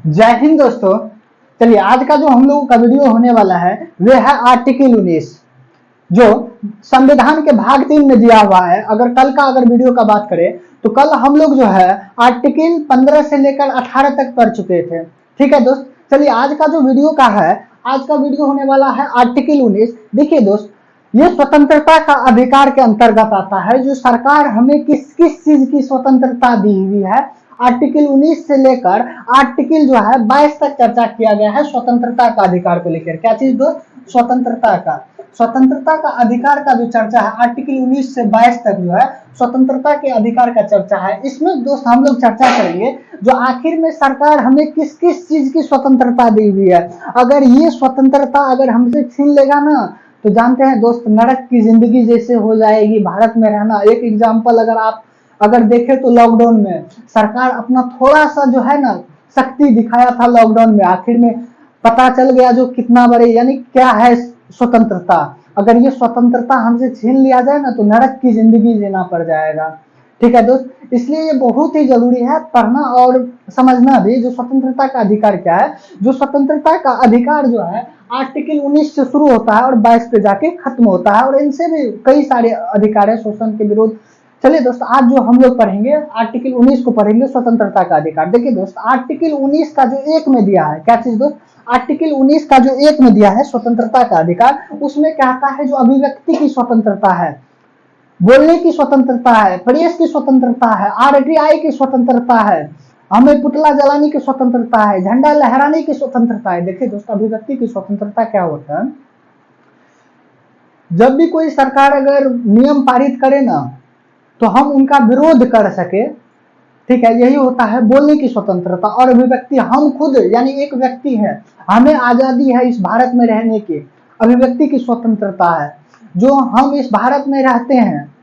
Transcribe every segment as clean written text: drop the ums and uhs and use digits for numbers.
जय हिंद दोस्तों। चलिए आज का जो हम लोगों का वीडियो होने वाला है वह है आर्टिकल 19 जो संविधान के भाग 3 में दिया हुआ है। अगर वीडियो का बात करें तो कल हम लोग जो है आर्टिकल 15 से लेकर 18 तक पढ़ चुके थे। ठीक है दोस्त, चलिए आज का जो वीडियो का है, आज का वीडियो होने वाला है आर्टिकल 19। देखिए दोस्त, ये स्वतंत्रता का अधिकार के अंतर्गत आता है। जो सरकार हमें किस किस चीज की स्वतंत्रता दी हुई है, आर्टिकल 19 से लेकर आर्टिकल जो है 22 तक चर्चा किया गया है स्वतंत्रता का अधिकार को लेकर। क्या चीज दोस्त? स्वतंत्रता का अधिकार का जो चर्चा है आर्टिकल 19 से 22 तक जो है स्वतंत्रता के अधिकार का चर्चा है। इसमें दोस्त हम लोग चर्चा करेंगे जो आखिर में सरकार हमें किस किस चीज की स्वतंत्रता दी हुई है। अगर ये स्वतंत्रता अगर हमसे छीन लेगा ना तो जानते हैं दोस्त, नरक की जिंदगी जैसे हो जाएगी भारत में रहना। एक एग्जाम्पल अगर देखें तो लॉकडाउन में सरकार अपना थोड़ा सा जो है ना शक्ति दिखाया था लॉकडाउन में, आखिर में पता चल गया जो कितना बड़े यानी क्या है स्वतंत्रता। अगर ये स्वतंत्रता हमसे छीन लिया जाए ना तो नरक की जिंदगी जीना पड़ जाएगा। ठीक है दोस्त, इसलिए ये बहुत ही जरूरी है पढ़ना और समझना भी जो स्वतंत्रता का अधिकार क्या है। जो स्वतंत्रता का अधिकार जो है आर्टिकल 19 से शुरू होता है और 22 पे जाके खत्म होता है, और इनसे भी कई सारे अधिकार है शोषण के विरोध। चलिए दोस्त, आज जो हम लोग पढ़ेंगे आर्टिकल 19 को पढ़ेंगे, स्वतंत्रता का अधिकार। देखिए दोस्त, आर्टिकल 19 का जो एक में दिया है, क्या चीज दोस्त? आर्टिकल 19 का जो एक में दिया है स्वतंत्रता का अधिकार, उसमें कहता है जो अभिव्यक्ति की स्वतंत्रता है, बोलने की स्वतंत्रता है, प्रेस की स्वतंत्रता है, आरटीआई की स्वतंत्रता है, हमें पुतला जलाने की स्वतंत्रता है, झंडा लहराने की स्वतंत्रता है। देखिए दोस्त, अभिव्यक्ति की स्वतंत्रता क्या होता है? जब भी कोई सरकार अगर नियम पारित करे ना तो हम उनका विरोध कर सके। ठीक है, यही होता है बोलने की स्वतंत्रता और अभिव्यक्ति। हम खुद यानी एक व्यक्ति है, हमें आजादी है इस भारत में रहने की, अभिव्यक्ति की स्वतंत्रता है। जो हम इस भारत में रहते हैं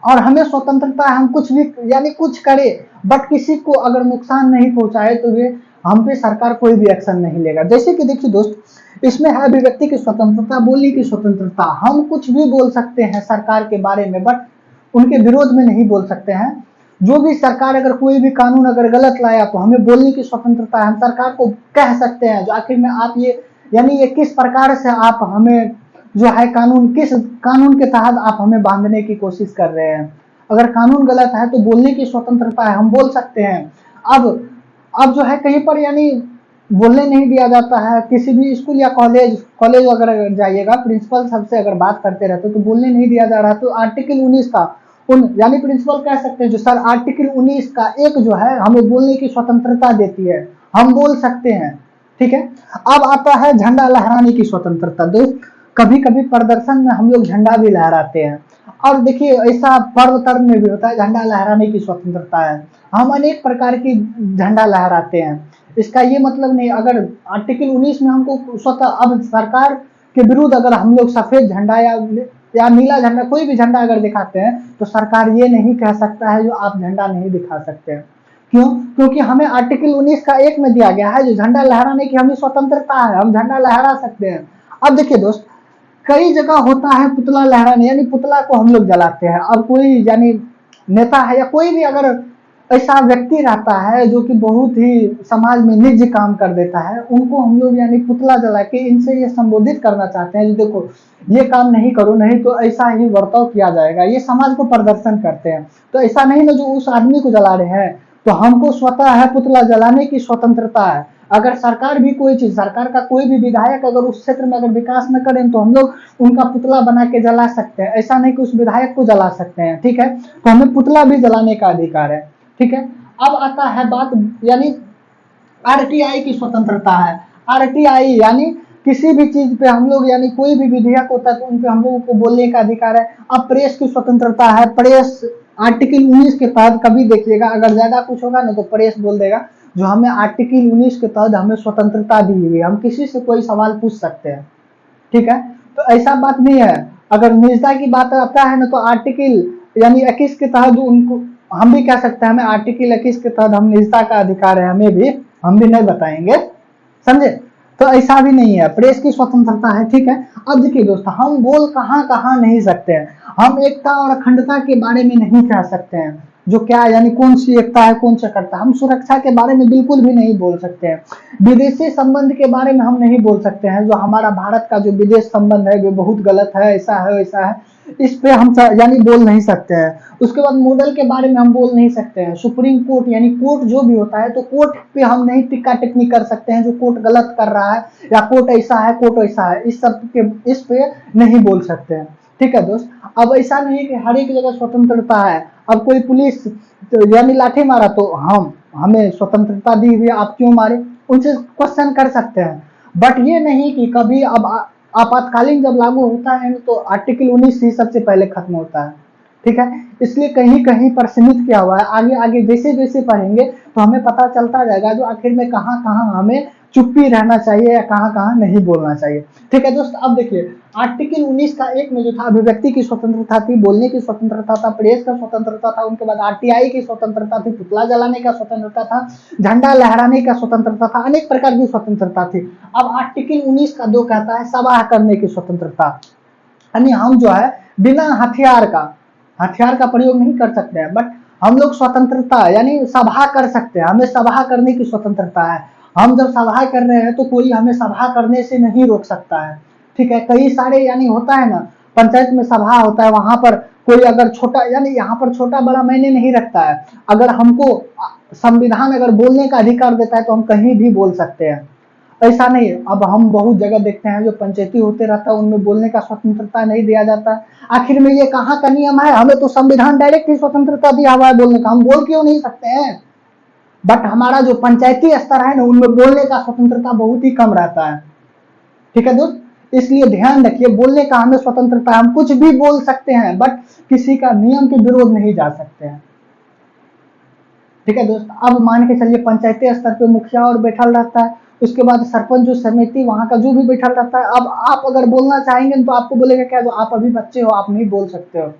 और हमें स्वतंत्रता है, हम कुछ भी यानी कुछ करे, बट किसी को अगर नुकसान नहीं पहुंचाए तो ये हम पे सरकार कोई भी एक्शन नहीं लेगा। जैसे कि देखिए दोस्त, इसमें है अभिव्यक्ति की स्वतंत्रता, बोलने की स्वतंत्रता। हम कुछ भी बोल सकते हैं सरकार के बारे में, बट उनके विरोध में नहीं बोल सकते हैं। जो भी सरकार अगर कोई भी कानून अगर गलत लाया तो हमें बोलने की स्वतंत्रता है, हम सरकार को कह सकते हैं जो आखिर में आप ये यानी ये किस प्रकार से आप हमें जो है किस कानून के तहत आप हमें बांधने की कोशिश कर रहे हैं। अगर कानून गलत है तो बोलने की स्वतंत्रता है, हम बोल सकते हैं। अब जो है कहीं पर यानी बोलने नहीं दिया जाता है। किसी भी स्कूल या कॉलेज अगर जाइएगा, प्रिंसिपल सबसे अगर बात करते रहते तो बोलने नहीं दिया जा रहा। तो आर्टिकल 19 का यानी प्रिंसिपल कह सकते हैं जो सर आर्टिकल 19 का एक जो है हमें बोलने की स्वतंत्रता देती है, हम बोल सकते हैं। ठीक है, अब आता है झंडा लहराने की स्वतंत्रता। दोस्त, कभी कभी प्रदर्शन में हम लोग झंडा भी लहराते हैं, और देखिए ऐसा पर्व तर्व में भी होता है, झंडा लहराने की स्वतंत्रता है। हम अनेक प्रकार की झंडा लहराते हैं। इसका ये मतलब नहीं अगर आर्टिकल 19 में हमको स्वतः अब सरकार के विरुद्ध अगर हम लोग सफेद झंडा या नीला झंडा कोई भी झंडा अगर दिखाते हैं तो सरकार ये नहीं कह सकता है जो आप झंडा नहीं दिखा सकते हैं। क्यों? क्योंकि हमें आर्टिकल 19 का एक में दिया गया है जो झंडा लहराने की हमें स्वतंत्रता है, हम झंडा लहरा सकते हैं। अब देखिए दोस्त, कई जगह होता है पुतला लहराने, यानी पुतला को हम लोग जलाते हैं। अब कोई यानी नेता है या कोई भी अगर ऐसा व्यक्ति रहता है जो कि बहुत ही समाज में निज काम कर देता है, उनको हम लोग यानी पुतला जला के इनसे ये संबोधित करना चाहते हैं जो देखो ये काम नहीं करो, नहीं तो ऐसा ही बर्ताव किया जाएगा। ये समाज को प्रदर्शन करते हैं। तो ऐसा नहीं ना जो उस आदमी को जला रहे हैं, तो हमको स्वतः है पुतला जलाने की स्वतंत्रता है। अगर सरकार भी कोई चीज, सरकार का कोई भी विधायक अगर उस क्षेत्र में अगर विकास न करें तो हम लोग उनका पुतला बना के जला सकते हैं। ऐसा नहीं कि उस विधायक को जला सकते हैं। ठीक है, तो हमें पुतला भी जलाने का अधिकार है। ठीक है, अब आता है बात यानी आरटीआई की स्वतंत्रता है। आरटीआई यानी किसी भी चीज पे हम लोग यानी कोई भी विधेयक होता है तो उन पे हम लोगों को बोलने का अधिकार है। अब प्रेस की स्वतंत्रता है। प्रेस आर्टिकल 19 के तहत कभी देखिएगा अगर ज्यादा कुछ होगा ना तो प्रेस बोल देगा जो हमें आर्टिकल 19 के तहत हमें स्वतंत्रता दी हुई है, हम किसी से कोई सवाल पूछ सकते हैं। ठीक है, तो ऐसा बात नहीं है। अगर निजता की बात आता है ना तो आर्टिकल यानी 21 के तहत जो उनको हम भी कह सकते हैं हमें आर्टिकल 21 के तहत हम निजता का अधिकार है, हमें भी हम भी नहीं बताएंगे, समझे? तो ऐसा भी नहीं है, प्रेस की स्वतंत्रता है। ठीक है, अब देखिए दोस्त, हम बोल कहाँ कहाँ नहीं सकते हैं। हम एकता और अखंडता के बारे में नहीं कह सकते हैं। जो क्या यानी कौन सी एकता है, कौन सा करता है। हम सुरक्षा के बारे में बिल्कुल भी नहीं बोल सकते हैं, विदेशी संबंध के बारे में हम नहीं बोल सकते हैं। जो हमारा भारत का जो विदेश संबंध है वो बहुत गलत है, ऐसा है वैसा है, इस पे हम यानी बोल नहीं सकते हैं। उसके बाद मॉडल के बारे में हम बोल नहीं सकते हैं। सुप्रीम कोर्ट यानी कोर्ट जो भी होता है, तो कोर्ट पे हम नहीं टिक्का टिप्पणी कर सकते हैं, जो कोर्ट गलत कर रहा है या कोर्ट ऐसा है, कोर्ट ऐसा है, इस सब के इस पे नहीं बोल सकते हैं। ठीक है दोस्त, अब ऐसा नहीं कि हर एक जगह स्वतंत्रता है। अब कोई पुलिस तो यानी लाठी मारा तो हम हमें स्वतंत्रता दी हुई है, आप क्यों मारे, उनसे क्वेश्चन कर सकते हैं। बट ये नहीं कि कभी अब आपातकालीन जब लागू होता है तो आर्टिकल 19 ही सबसे पहले खत्म होता है। ठीक है, इसलिए कहीं कहीं पर सीमित किया हुआ है। आगे आगे जैसे जैसे पढ़ेंगे तो हमें पता चलता जाएगा जो आखिर में कहाँ कहाँ हमें चुप्पी रहना चाहिए या कहाँ कहाँ नहीं बोलना चाहिए। ठीक है दोस्त, अब देखिए आर्टिकल 19 का एक में जो था अभिव्यक्ति की स्वतंत्रता थी, बोलने की स्वतंत्रता था, प्रेस का स्वतंत्रता था, उनके बाद आरटीआई की स्वतंत्रता थी, पुतला जलाने का स्वतंत्रता था, झंडा लहराने का स्वतंत्रता था, अनेक प्रकार की स्वतंत्रता थी। अब आर्टिकल 19 का 2 कहता है सभा करने की स्वतंत्रता, यानी हम जो है बिना हथियार का प्रयोग नहीं कर सकते हैं, बट हम लोग स्वतंत्रता यानी सभा कर सकते हैं, हमें सभा करने की स्वतंत्रता है। हम जब सभा कर रहे हैं तो कोई हमें सभा करने से नहीं रोक सकता है। ठीक है, कई सारे यानी होता है ना, पंचायत में सभा होता है, वहां पर कोई अगर छोटा यानी यहाँ पर छोटा बड़ा मायने नहीं रखता है। अगर हमको संविधान अगर बोलने का अधिकार देता है तो हम कहीं भी बोल सकते हैं, ऐसा नहीं है। अब हम बहुत जगह देखते हैं जो पंचायती होते रहता है उनमें बोलने का स्वतंत्रता नहीं दिया जाता। आखिर में ये कहाँ का नियम है, हमें तो संविधान डायरेक्ट ही स्वतंत्रता दिया हुआ है बोलने का, हम बोल क्यों नहीं सकते हैं। बट हमारा जो पंचायती स्तर है ना उनमें बोलने का स्वतंत्रता बहुत ही कम रहता है। ठीक है दोस्त, इसलिए ध्यान रखिए बोलने का हमें स्वतंत्रता, हम कुछ भी बोल सकते हैं बट किसी का नियम के विरोध नहीं जा सकते हैं। ठीक है दोस्त, अब मान के चलिए पंचायती स्तर पे मुखिया और बैठल रहता है, उसके बाद सरपंच जो समिति वहां का जो भी बैठल रहता है। अब आप अगर बोलना चाहेंगे तो आपको बोलेगा क्या, जो आप अभी बच्चे हो आप नहीं बोल सकते हो।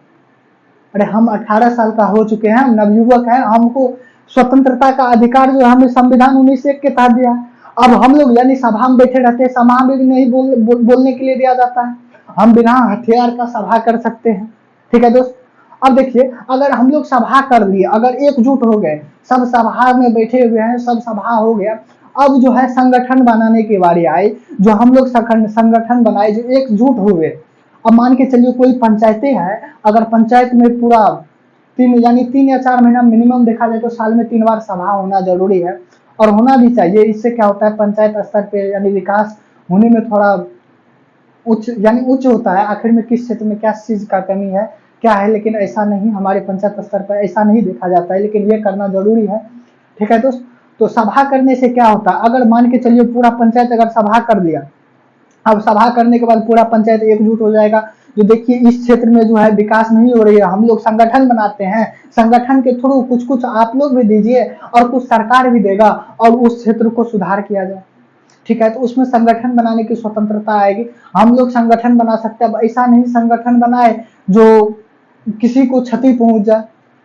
अरे हम 18 साल का हो चुके हैं, हम नवयुवक हैं, हमको स्वतंत्रता का अधिकार जो हमें संविधान 19 के तहत दिया। अब हम लोग यानी सभा में बैठे रहते हैं, सभा में भी नहीं बोलने के लिए दिया जाता है, हम बिना हथियार का सभा कर सकते हैं। ठीक है दोस्त, अब देखिए अगर हम लोग सभा कर लिए, अगर एकजुट हो गए, सब सभा में बैठे हुए हैं, सब सभा हो गया, अब जो है संगठन बनाने की बारी आई, जो हम लोग संगठन बनाए, जो एकजुट हुए। अब मान के चलिए कोई पंचायतें है, अगर पंचायत में पूरा 3 या 4 महीना मिनिमम देखा जाए तो साल में 3 बार सभा होना जरूरी है, और होना भी चाहिए। इससे क्या होता है पंचायत स्तर पे यानी विकास होने में थोड़ा उच्च होता है, आखिर में किस क्षेत्र में क्या चीज का कमी है क्या है। लेकिन ऐसा नहीं, हमारे पंचायत स्तर पर ऐसा नहीं देखा जाता है, लेकिन ये करना जरूरी है। ठीक है दोस्त, तो सभा करने से क्या होता है, अगर मान के चलिए पूरा पंचायत अगर सभा कर लिया, अब सभा करने के बाद पूरा पंचायत एकजुट हो जाएगा, जो देखिए इस क्षेत्र में जो है विकास नहीं हो रही है, हम लोग संगठन बनाते हैं, संगठन के थ्रू कुछ कुछ आप लोग भी दीजिए और कुछ सरकार भी देगा और उस क्षेत्र को सुधार किया जाए। ठीक है, तो उसमें संगठन बनाने की स्वतंत्रता आएगी, हम लोग संगठन बना सकते हैं। अब ऐसा नहीं संगठन बनाए जो किसी को क्षति पहुंच जाए,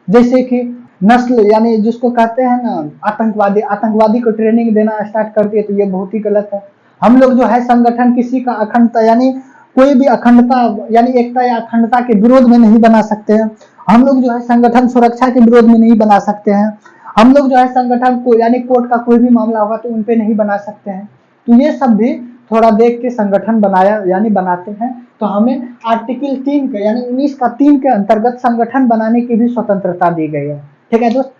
जैसे कि नस्ल यानी जिसको कहते हैं ना आतंकवादी को ट्रेनिंग देना स्टार्ट कर दिए, तो ये बहुत ही गलत है। हम लोग जो है संगठन किसी का अखंडता यानी कोई भी अखंडता यानी एकता या अखंडता के विरोध में नहीं बना सकते हैं। हम लोग जो है संगठन सुरक्षा के विरोध में नहीं बना सकते हैं। हम लोग जो है संगठन को यानी कोर्ट का कोई भी मामला होगा तो उन पे नहीं बना सकते हैं। तो ये सब भी थोड़ा देख के संगठन बनाया यानी बनाते हैं। तो हमें आर्टिकल 3 के यानी 19 का 3 के अंतर्गत संगठन बनाने की भी स्वतंत्रता दी गई है। ठीक है दोस्त,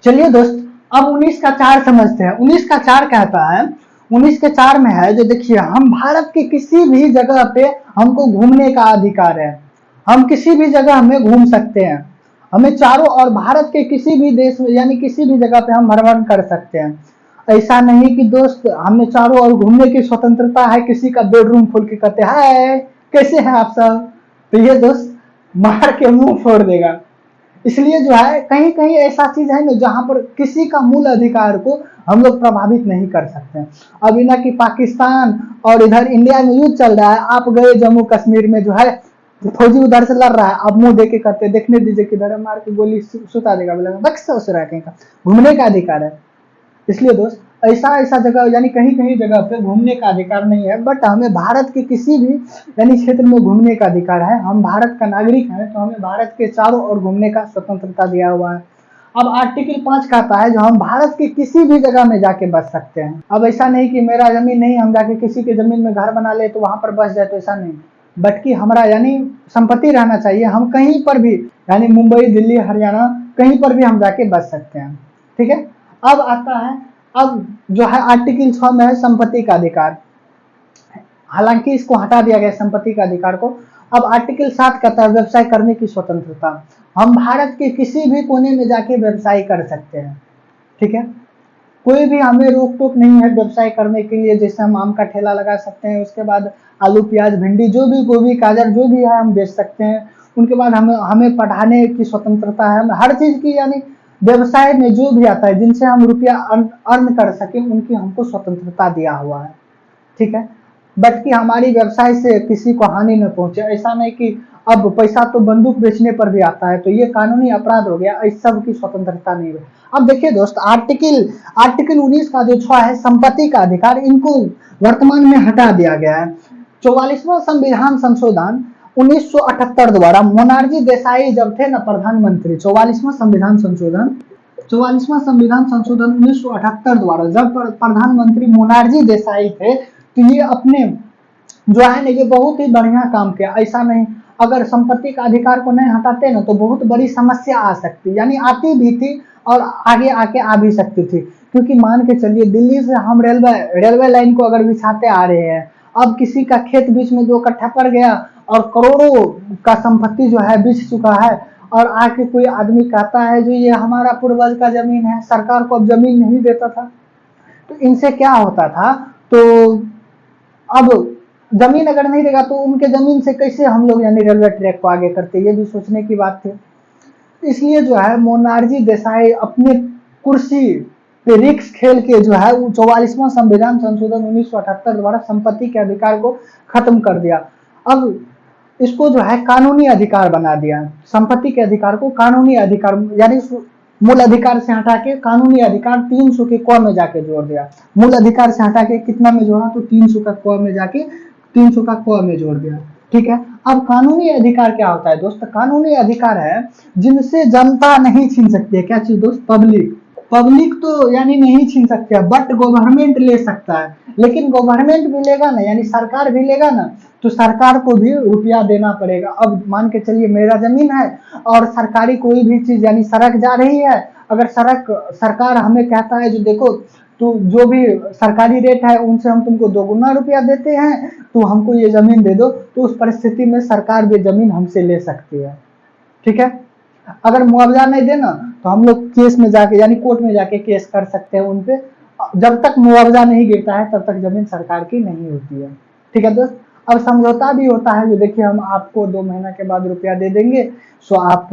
चलिए दोस्त अब 19 का 4 समझते हैं। 19 का 4 कहता है, 19 के 4 में है जो देखिए, हम भारत के किसी भी जगह पे हमको घूमने का अधिकार है, हम किसी भी जगह में घूम सकते हैं, हमें चारों और भारत के किसी भी देश में यानी किसी भी जगह पे हम भ्रमण कर सकते हैं। ऐसा नहीं कि दोस्त हमें चारों ओर घूमने की स्वतंत्रता है, किसी का बेडरूम खोल के कहते हैं कैसे हैं आप सब, तो ये दोस्त मार के मुंह फोड़ देगा। इसलिए जो है कहीं कहीं ऐसा चीज है ना जहां पर किसी का मूल अधिकार को हम लोग प्रभावित नहीं कर सकते। अब ना कि पाकिस्तान और इधर इंडिया में युद्ध चल रहा है, आप गए जम्मू कश्मीर में जो है फौजी उधर से लड़ रहा है, अब मुंह देके करते देखने दीजिए किधर है, मार के गोली सुता देगा, बोलेगा बक्स उस रहा कहीं का, घूमने का अधिकार है। इसलिए दोस्त ऐसा ऐसा जगह यानी कहीं कहीं जगह पे घूमने का अधिकार नहीं है, बट हमें भारत के किसी भी यानी क्षेत्र में घूमने का अधिकार है। हम भारत का नागरिक हैं, तो हमें भारत के चारों ओर घूमने का स्वतंत्रता दिया हुआ है। अब आर्टिकल 5 कहता है जो हम भारत की किसी भी जगह में जाके बस सकते हैं। अब ऐसा नहीं कि मेरा जमीन नहीं, हम जाके किसी के जमीन में घर बना ले तो वहां पर बस जाए, तो ऐसा नहीं, बल्कि हमारा यानी संपत्ति रहना चाहिए। हम कहीं पर भी यानी मुंबई, दिल्ली, हरियाणा कहीं पर भी हम जाके बस सकते हैं। ठीक है, अब आता है, अब जो है आर्टिकल 6 में है संपत्ति का अधिकार। हालांकि इसको हटा दिया गया संपत्ति का अधिकार को। अब आर्टिकल 7 कहता है व्यवसाय करने की स्वतंत्रता। हम भारत के किसी भी कोने में जाके व्यवसाय कर सकते हैं। ठीक है, कोई भी हमें रोक टोक नहीं है व्यवसाय करने के लिए। जैसे हम आम का ठेला लगा सकते हैं, उसके बाद आलू प्याज भिंडी जो भी, गोभी गाजर जो भी है हम बेच सकते हैं। उनके बाद हमें पढ़ाने की स्वतंत्रता है, हर चीज की यानी व्यवसाय में जो भी आता है जिनसे हम रुपया अर्न कर सकें उनकी हमको स्वतंत्रता दिया हुआ है। ठीक है, बट कि हमारी व्यवसाय से किसी को हानि न पहुंचे। ऐसा नहीं कि अब पैसा तो बंदूक बेचने पर भी आता है, तो ये कानूनी अपराध हो गया, इस सब की स्वतंत्रता नहीं है। अब देखिए दोस्त, आर्टिकल 19 का जो 6 है संपत्ति का अधिकार, इनको वर्तमान में हटा दिया गया है। 44वां संविधान संशोधन 1978 द्वारा मोनार्जी देसाई जब थे ना प्रधानमंत्री, 44वां संविधान संशोधन 1978 द्वारा जब प्रधानमंत्री मोनार्जी देसाई थे, तो ये अपने जो है ना ये बहुत ही बढ़िया काम किया। ऐसा नहीं, अगर संपत्ति का अधिकार को नहीं हटाते ना तो बहुत बड़ी समस्या आ सकती, यानी आती भी थी और आगे आके आ भी सकती थी। क्योंकि मान के चलिए दिल्ली से हम रेलवे लाइन को अगर बिछाते आ रहे हैं, अब किसी का खेत बीच में 2 कट्ठा पड़ गया और करोड़ों का संपत्ति जो है बिछ चुका है, और आके कोई आदमी कहता है जो ये हमारा पूर्वज का जमीन है, सरकार को अब जमीन नहीं देता था, तो इनसे क्या होता था, तो अब जमीन अगर नहीं देगा तो उनके जमीन से कैसे हम लोग यानी रेलवे ट्रैक को आगे करते, ये भी सोचने की बात थी। इसलिए जो है मोनार्जी देसाई अपने कुर्सी पे रिक्स खेल के जो है 44वां संविधान संशोधन 1978 द्वारा संपत्ति के अधिकार को खत्म कर दिया। अब इसको जो है कानूनी अधिकार बना दिया। संपत्ति के अधिकार को कानूनी अधिकार यानी मूल अधिकार से हटा के कानूनी अधिकार 300 के क में जाके जोड़ दिया। मूल अधिकार से हटा के कितना में जोड़ा, तो 300 का क में जाके 300 का क में जोड़ दिया। ठीक है, अब कानूनी अधिकार क्या होता है दोस्त? कानूनी अधिकार है जिनसे जनता नहीं छीन सकती है। क्या चीज दोस्त? पब्लिक तो यानी नहीं छीन सकती है, बट गवर्नमेंट ले सकता है। लेकिन गवर्नमेंट भी लेगा ना, यानी सरकार भी लेगा ना, तो सरकार को भी रुपया देना पड़ेगा। अब मान के चलिए मेरा जमीन है और सरकारी कोई भी चीज यानी सड़क जा रही है, अगर सरकार हमें कहता है जो देखो तो जो भी सरकारी रेट है उनसे हम तुमको 2 गुना रुपया देते हैं, तो हमको ये जमीन दे दो, तो उस परिस्थिति में सरकार भी जमीन हमसे ले सकती है। ठीक है, अगर मुआवजा नहीं देना तो हम लोग केस में जाके यानी कोर्ट में जाके केस कर सकते हैं उनपे। जब तक मुआवजा नहीं गिरता है तब तक जमीन सरकार की नहीं होती है। ठीक है दोस्त, अब समझौता भी होता है जो देखिए हम आपको 2 महीना के बाद रुपया दे देंगे, सो आप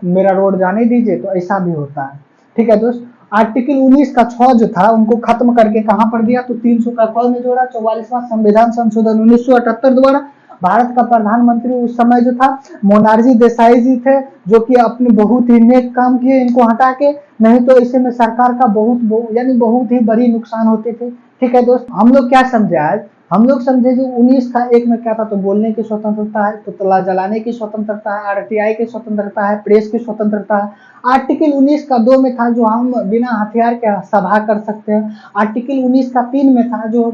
मेरा रोड जाने दीजिए, तो ऐसा भी होता है। ठीक है दोस्त, आर्टिकल 19 का 6 जो था उनको खत्म करके कहां पर दिया, तो 300 का क में जोड़ा। 44वां संविधान संशोधन 1978 द्वारा भारत का प्रधानमंत्री उस समय जो था मोनार्जी देसाई जी थे, जो कि अपने बहुत ही नेक काम किए इनको हटा के, नहीं तो ऐसे में सरकार का यानी बहुत ही बड़ी नुकसान होते थे। ठीक है दोस्त, हम लोग क्या समझे आज? हम लोग समझे जो 19 का 1 में क्या था, तो बोलने की स्वतंत्रता है, पुतला जलाने की स्वतंत्रता है, आरटीआई की स्वतंत्रता है, प्रेस की स्वतंत्रता है। आर्टिकल 19 का 2 में था जो हम बिना हथियार के सभा कर सकते हैं। आर्टिकल 19 का 3 में था जो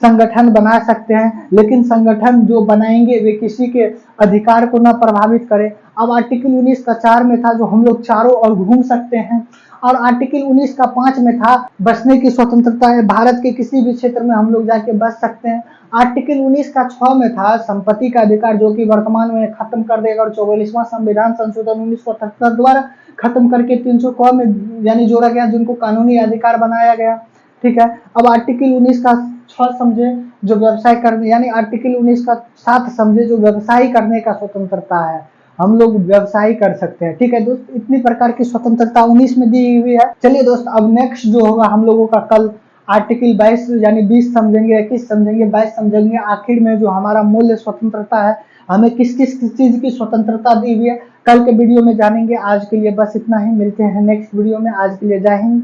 संगठन बना सकते हैं, लेकिन संगठन जो बनाएंगे वे किसी के अधिकार को न प्रभावित करे। अब आर्टिकल 19 का 4 में था जो हम लोग चारों ओर घूम सकते हैं। और आर्टिकल 19 का 5 में था बसने की स्वतंत्रता है, भारत के किसी भी क्षेत्र में हम लोग जाके बस सकते हैं। आर्टिकल 19 का 6 में था संपत्ति का अधिकार, जो कि वर्तमान में खत्म कर देगा, और 44वां संविधान संशोधन 1978 द्वारा खत्म करके 300 क में यानी जोड़ा गया, जिनको कानूनी अधिकार बनाया गया। ठीक है, अब आर्टिकल 19 का 6 समझे जो व्यवसाय करने, यानी आर्टिकल 19 का 7 समझे जो व्यवसाय करने का स्वतंत्रता है, हम लोग व्यवसाय कर सकते हैं। ठीक है दोस्त, इतनी प्रकार की स्वतंत्रता 19 में दी हुई है। चलिए दोस्त, अब नेक्स्ट जो होगा हम लोगों का कल आर्टिकल 22 यानी 20 समझेंगे, 21 समझेंगे, 22 समझेंगे। आखिर में जो हमारा मूल्य स्वतंत्रता है, हमें किस किस चीज की स्वतंत्रता दी हुई है, कल के वीडियो में जानेंगे। आज के लिए बस इतना ही, मिलते हैं नेक्स्ट वीडियो में। आज के लिए जय हिंद।